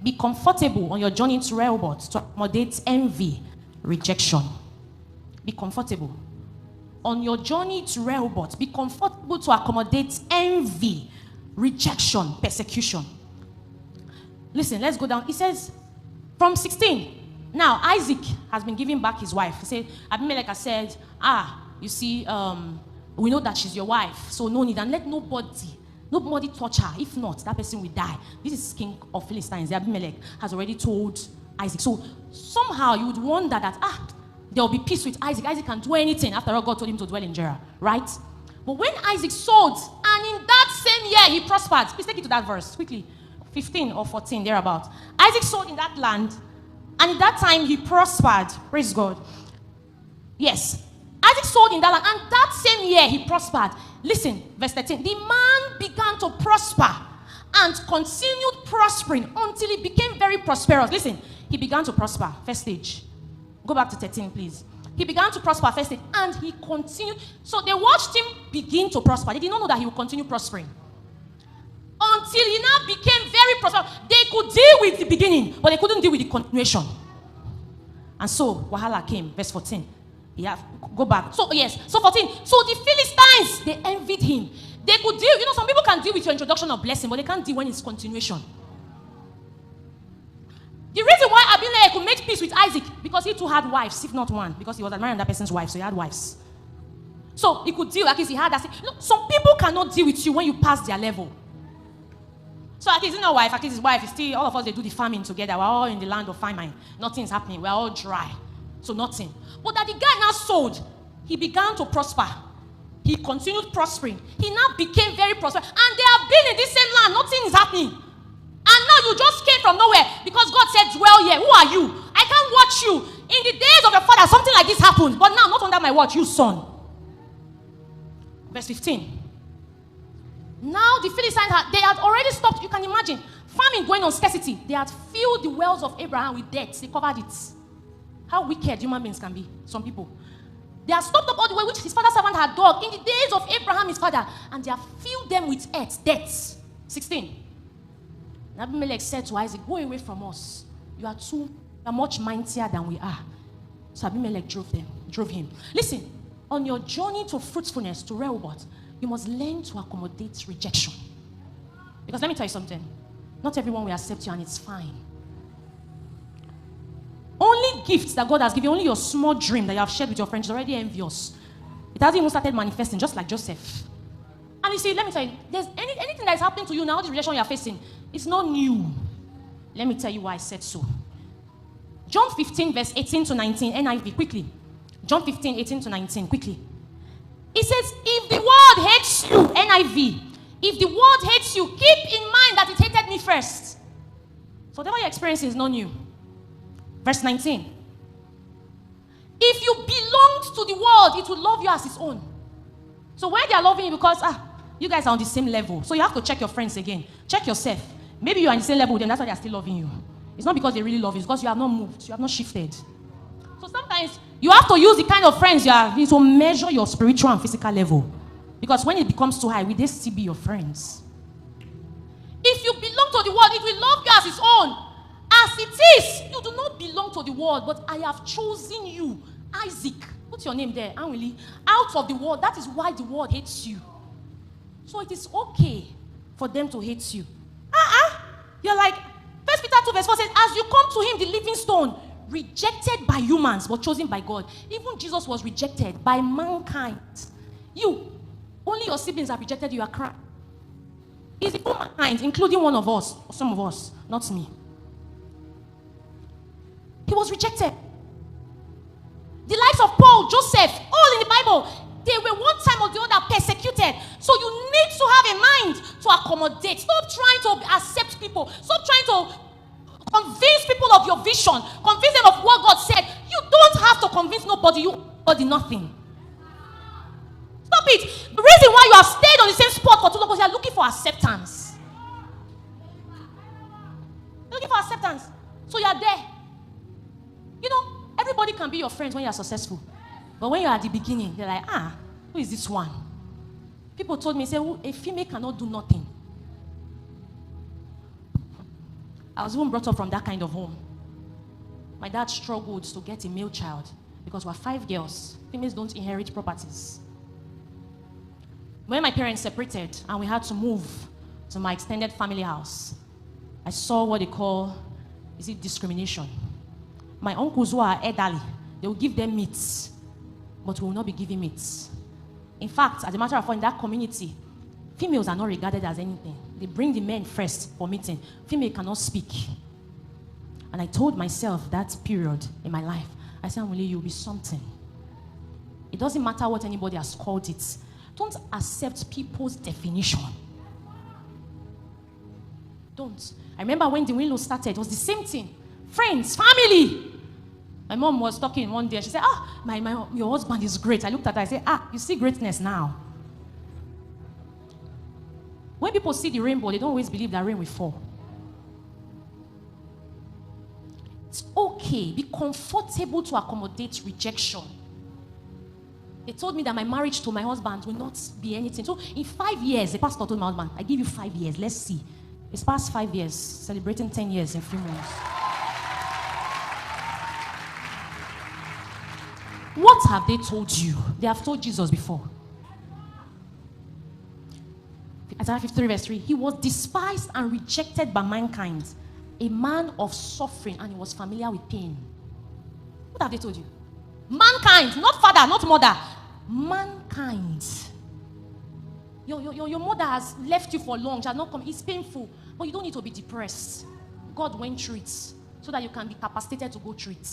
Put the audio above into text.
Be comfortable on your journey to Rehoboth to accommodate envy, rejection. Be comfortable. On your journey to Rehoboth, be comfortable to accommodate envy, rejection, persecution. Listen, let's go down. It says, from 16, now Isaac has been giving back his wife. He said, Abimelech has said, you see, we know that she's your wife, so no need, and let nobody touch her. If not, that person will die. This is king of Philistines. Abimelech has already told Isaac. So somehow you would wonder that, there will be peace with Isaac. Isaac can do anything. After all, God told him to dwell in Gerar, right? But when Isaac sowed, and in that same year he prospered. Please take it to that verse quickly. 15 or 14, thereabout. Isaac sowed in that land, and in that time he prospered. Praise God. Yes. Isaac sowed in that land, and that same year he prospered. Listen, verse 13. The man began to prosper and continued prospering until he became very prosperous. Listen, he began to prosper. First stage. Go back to 13, please. He began to prosper first stage, and he continued. So they watched him begin to prosper. They did not know that he would continue prospering. Until he now became very prosperous. They could deal with the beginning, but they couldn't deal with the continuation. And so, Wahala came. Verse 14. Go back. So, yes. So, 14. So, the Philistines, they envied him. They could deal. Some people can deal with your introduction of blessing, but they can't deal when it's continuation. The reason why Abimelech could make peace with Isaac, because he too had wives, if not one, because he was admiring that person's wife, so he had wives. So he could deal, like he had that. Some people cannot deal with you when you pass their level. So at least his wife, at least his wife is still, all of us, they do the farming together. We're all in the land of famine. Nothing's happening. We're all dry. So nothing. But that the guy now sold, he began to prosper. He continued prospering. He now became very prosperous. And they have been in this same land. Nothing is happening. And now you just came from nowhere because God said, dwell here. Who are you? I can't watch you. In the days of your father, something like this happened. But now, not under my watch, you son. Verse 15. Now the Philistines, they had already stopped. You can imagine. Famine going on, scarcity. They had filled the wells of Abraham with debt. They covered it. How wicked human beings can be. Some people. They have stopped up all the way which his father's servant had dug in the days of Abraham, his father. And they have filled them with debts. 16. Abimelech said to Isaac, go away from us. You are much mightier than we are. So Abimelech drove him. Listen, on your journey to fruitfulness, to Rehoboth, you must learn to accommodate rejection. Because let me tell you something. Not everyone will accept you, and it's fine. Only gifts that God has given, only your small dream that you have shared with your friends is already envious. It hasn't even started manifesting, just like Joseph. And you see, let me tell you, there's anything that is happening to you now, this rejection you are facing, it's not new. Let me tell you why I said so. John 15, verse 18 to 19, NIV, quickly. John 15, 18 to 19, quickly. It says, if the world hates you, NIV, if the world hates you, keep in mind that it hated me first. So whatever your experience is not new. Verse 19. If you belonged to the world, it would love you as its own. So when they are loving you because, you guys are on the same level. So you have to check your friends again. Check yourself. Maybe you are on the same level with them, that's why they are still loving you. It's not because they really love you, it's because you have not moved, you have not shifted. So sometimes you have to use the kind of friends you are to measure your spiritual and physical level. Because when it becomes too high, will they still be your friends? If you belong to the world, it will love you as its own. As it is, you do not belong to the world, but I have chosen you, Isaac. Put your name there, Anwinli. Out of the world. That is why the world hates you. So it is okay for them to hate you. You're like, 1 Peter 2 verse 4 says, as you come to him, the living stone, rejected by humans, but chosen by God. Even Jesus was rejected by mankind. You, only your siblings have rejected you, are crying. It's the whole mankind, including one of us, or some of us, not me. He was rejected. The likes of Paul, Joseph, all in the Bible, they were one time or the other persecuted. So you need to have a mind to accommodate. Stop trying to accept people. Stop trying to convince people of your vision. Convince them of what God said. You don't have to convince nobody. You nobody nothing. Stop it. The reason why you have stayed on the same spot for too long is you are looking for acceptance. You're looking for acceptance. So you are there. Everybody can be your friends when you are successful. But when you are at the beginning, they're like, who is this one? People told me, say, a female cannot do nothing. I was even brought up from that kind of home. My dad struggled to get a male child because we're 5 girls. Females don't inherit properties. When my parents separated and we had to move to my extended family house, I saw what they call, discrimination. My uncles who are elderly, they will give them meats, but we will not be giving meats. In fact, as a matter of fact, in that community, females are not regarded as anything. They bring the men first for meeting. Female cannot speak. And I told myself that period in my life, I said, Anwinli, you'll be something. It doesn't matter what anybody has called it. Don't accept people's definition. Don't. I remember when the Winlos started, it was the same thing. Friends, family. My mom was talking one day and she said, your husband is great. I looked at her, I said, you see greatness now. When people see the rainbow, they don't always believe that rain will fall. It's okay. Be comfortable to accommodate rejection. They told me that my marriage to my husband will not be anything. So in 5 years, the pastor told my husband, I give you 5 years. Let's see. It's past 5 years, celebrating 10 years in 3 months. What have they told you? They have told Jesus before. Isaiah 53 verse 3. He was despised and rejected by mankind. A man of suffering, and he was familiar with pain. What have they told you? Mankind, not father, not mother. Mankind. Your mother has left you for long. She has not come. It's painful. But you don't need to be depressed. God went through it so that you can be capacitated to go through it.